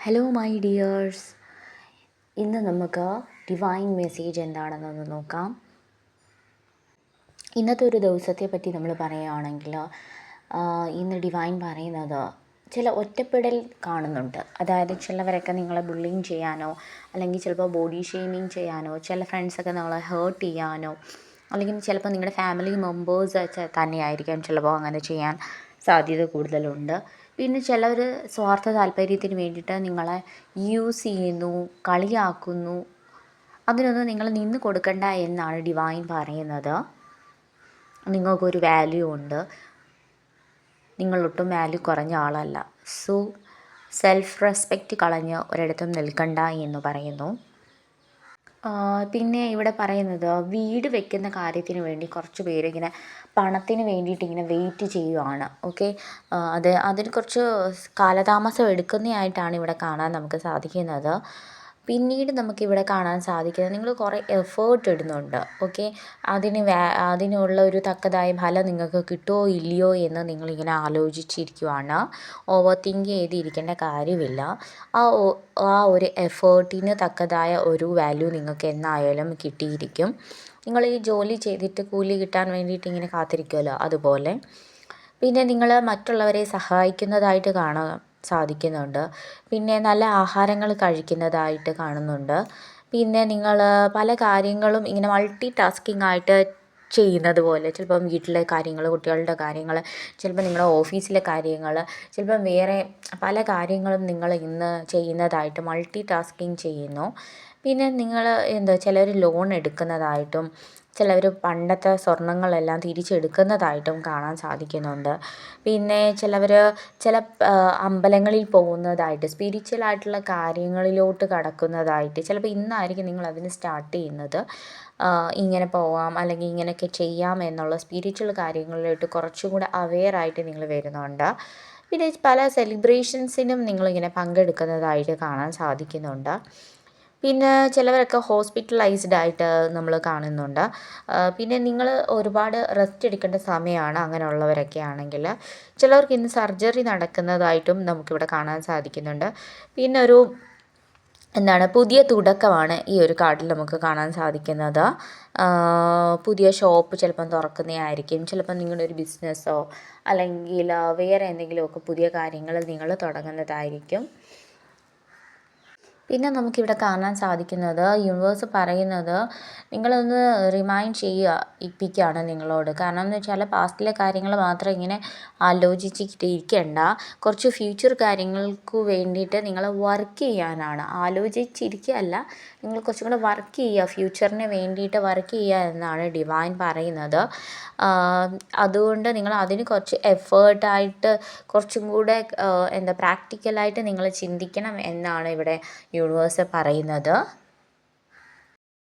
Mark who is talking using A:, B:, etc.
A: Hello my dears, ഇന്ന് നമുക്ക് divine message എന്താണെന്നൊന്ന് നോക്കാം. ഇന്നത്തെ ഒരു ദിവസത്തെ പറ്റി നമ്മൾ പറയുകയാണെങ്കിൽ ഇന്ന് ഡിവൈൻ പറയുന്നത് ചില ഒറ്റപ്പെടൽ കാണുന്നുണ്ട്. അതായത് ചിലവരൊക്കെ നിങ്ങളെ ബുള്ളിങ് ചെയ്യാനോ അല്ലെങ്കിൽ ചിലപ്പോൾ ബോഡി ഷെയ്മിങ് ചെയ്യാനോ, ചില ഫ്രണ്ട്സൊക്കെ നിങ്ങളെ ഹേർട്ട് ചെയ്യാനോ, അല്ലെങ്കിൽ ചിലപ്പോൾ നിങ്ങളുടെ ഫാമിലി മെമ്പേഴ്സ് തന്നെയായിരിക്കാം ചിലപ്പോൾ അങ്ങനെ ചെയ്യാൻ സാധ്യത കൂടുതലുണ്ട്. പിന്നെ ചിലർ സ്വാർത്ഥ താല്പര്യത്തിന് വേണ്ടിയിട്ട് നിങ്ങളെ യൂസ് ചെയ്യുന്നു, കളിയാക്കുന്നു. അതിനൊന്നും നിങ്ങൾ നിന്ന് കൊടുക്കണ്ട എന്നാണ് ഡിവൈൻ പറയുന്നത്. നിങ്ങൾക്കൊരു വാല്യൂ ഉണ്ട്, നിങ്ങളൊട്ടും വാല്യൂ കുറഞ്ഞ ആളല്ല. സോ സെൽഫ് റെസ്പെക്റ്റ് കളഞ്ഞ് ഒരിടത്തും നിൽക്കണ്ട എന്ന് പറയുന്നു. പിന്നെ ഇവിടെ പറയുന്നത് വീട് വെക്കുന്ന കാര്യത്തിന് വേണ്ടി കുറച്ച് പേരിങ്ങനെ പണത്തിന് വേണ്ടിയിട്ട് ഇങ്ങനെ വെയിറ്റ് ചെയ്യുവാണ്. ഓക്കെ, അതിന് കുറച്ച് കാലതാമസം എടുക്കുന്നതായിട്ടാണ് ഇവിടെ കാണാൻ നമുക്ക് സാധിക്കുന്നത്. പിന്നീട് നമുക്കിവിടെ കാണാൻ സാധിക്കുന്നത് നിങ്ങൾ കുറേ എഫേർട്ട് ഇടുന്നുണ്ട്. ഓക്കെ, അതിനുള്ള ഒരു തക്കതായ ഫലം നിങ്ങൾക്ക് കിട്ടുമോ ഇല്ലയോ എന്ന് നിങ്ങളിങ്ങനെ ആലോചിച്ചിരിക്കുവാണ്. ഓവർ തിങ്ക് ചെയ്തിരിക്കേണ്ട കാര്യമില്ല. ആ ഒരു എഫേർട്ടിന് തക്കതായ ഒരു വാല്യൂ നിങ്ങൾക്ക് എന്നായാലും കിട്ടിയിരിക്കും. നിങ്ങൾ ഈ ജോലി ചെയ്തിട്ട് കൂലി കിട്ടാൻ വേണ്ടിയിട്ട് ഇങ്ങനെ കാത്തിരിക്കുമല്ലോ, അതുപോലെ. പിന്നെ നിങ്ങൾ മറ്റുള്ളവരെ സഹായിക്കുന്നതായിട്ട് കാണാൻ സാധിക്കുന്നുണ്ട്. പിന്നെ നല്ല ആഹാരങ്ങൾ കഴിക്കുന്നതായിട്ട് കാണുന്നുണ്ട്. പിന്നെ നിങ്ങൾ പല കാര്യങ്ങളും ഇങ്ങനെ മൾട്ടി ടാസ്കിങ് ആയിട്ട് ചെയ്യുന്നത് പോലെ, ചിലപ്പം വീട്ടിലെ കാര്യങ്ങൾ, കുട്ടികളുടെ കാര്യങ്ങൾ, ചിലപ്പോൾ നിങ്ങളുടെ ഓഫീസിലെ കാര്യങ്ങൾ, ചിലപ്പം വേറെ പല കാര്യങ്ങളും നിങ്ങൾ ഇന്ന് ചെയ്യുന്നതായിട്ട് മൾട്ടി ടാസ്കിങ് ചെയ്യുന്നു. പിന്നെ നിങ്ങൾ ചിലർ ലോൺ എടുക്കുന്നതായിട്ടും ചിലർ പണ്ടത്തെ സ്വർണ്ണങ്ങളെല്ലാം തിരിച്ചെടുക്കുന്നതായിട്ടും കാണാൻ സാധിക്കുന്നുണ്ട്. പിന്നെ ചില അമ്പലങ്ങളിൽ പോകുന്നതായിട്ട്, സ്പിരിച്വലായിട്ടുള്ള കാര്യങ്ങളിലോട്ട് കടക്കുന്നതായിട്ട്, ചിലപ്പോൾ ഇന്നായിരിക്കും നിങ്ങളതിന് സ്റ്റാർട്ട് ചെയ്യുന്നത്. ഇങ്ങനെ പോവാം അല്ലെങ്കിൽ ഇങ്ങനെയൊക്കെ ചെയ്യാം എന്നുള്ള സ്പിരിച്വൽ കാര്യങ്ങളിലോട്ട് കുറച്ചും കൂടെ അവെയറായിട്ട് നിങ്ങൾ വരുന്നുണ്ട്. പിന്നെ പല സെലിബ്രേഷൻസിനും നിങ്ങളിങ്ങനെ പങ്കെടുക്കുന്നതായിട്ട് കാണാൻ സാധിക്കുന്നുണ്ട്. പിന്നെ ചിലവരൊക്കെ ഹോസ്പിറ്റലൈസ്ഡ് ആയിട്ട് നമ്മൾ കാണുന്നുണ്ട്. പിന്നെ നിങ്ങൾ ഒരുപാട് റെസ്റ്റ് എടുക്കേണ്ട സമയമാണ് അങ്ങനെയുള്ളവരൊക്കെ ആണെങ്കിൽ. ചിലർക്ക് ഇന്ന് സർജറി നടക്കുന്നതായിട്ടും നമുക്കിവിടെ കാണാൻ സാധിക്കുന്നുണ്ട്. പിന്നെ പുതിയ തുടക്കമാണ് ഈ ഒരു കാർഡിൽ നമുക്ക് കാണാൻ സാധിക്കുന്നത്. പുതിയ ഷോപ്പ് ചിലപ്പം തുറക്കുന്നതായിരിക്കും, ചിലപ്പം നിങ്ങളുടെ ഒരു ബിസിനസ്സോ അല്ലെങ്കിൽ വേറെ എന്തെങ്കിലുമൊക്കെ പുതിയ കാര്യങ്ങൾ നിങ്ങൾ തുടങ്ങുന്നതായിരിക്കും. പിന്നെ നമുക്കിവിടെ കാണാൻ സാധിക്കുന്നത് യൂണിവേഴ്സ് പറയുന്നത് നിങ്ങളൊന്ന് റിമൈൻഡ് ഇപ്പിക്കുകയാണ് നിങ്ങളോട്. കാരണം എന്ന് വെച്ചാൽ പാസ്റ്റിലെ കാര്യങ്ങൾ മാത്രം ഇങ്ങനെ ആലോചിച്ചിരിക്കേണ്ട, കുറച്ച് ഫ്യൂച്ചർ കാര്യങ്ങൾക്ക് വേണ്ടിയിട്ട് നിങ്ങൾ വർക്ക് ചെയ്യാനാണ്. ആലോചിച്ചിരിക്കുകയല്ല, നിങ്ങൾ കുറച്ചും കൂടെ വർക്ക് ചെയ്യുക, ഫ്യൂച്ചറിന് വേണ്ടിയിട്ട് വർക്ക് ചെയ്യുക എന്നാണ് ഡിവൈൻ പറയുന്നത്. അതുകൊണ്ട് നിങ്ങൾ അതിന് കുറച്ച് എഫേർട്ടായിട്ട് കുറച്ചും കൂടെ പ്രാക്ടിക്കലായിട്ട് നിങ്ങൾ ചിന്തിക്കണം എന്നാണ് ഇവിടെ യൂണിവേഴ്സ് പറയുന്നത്.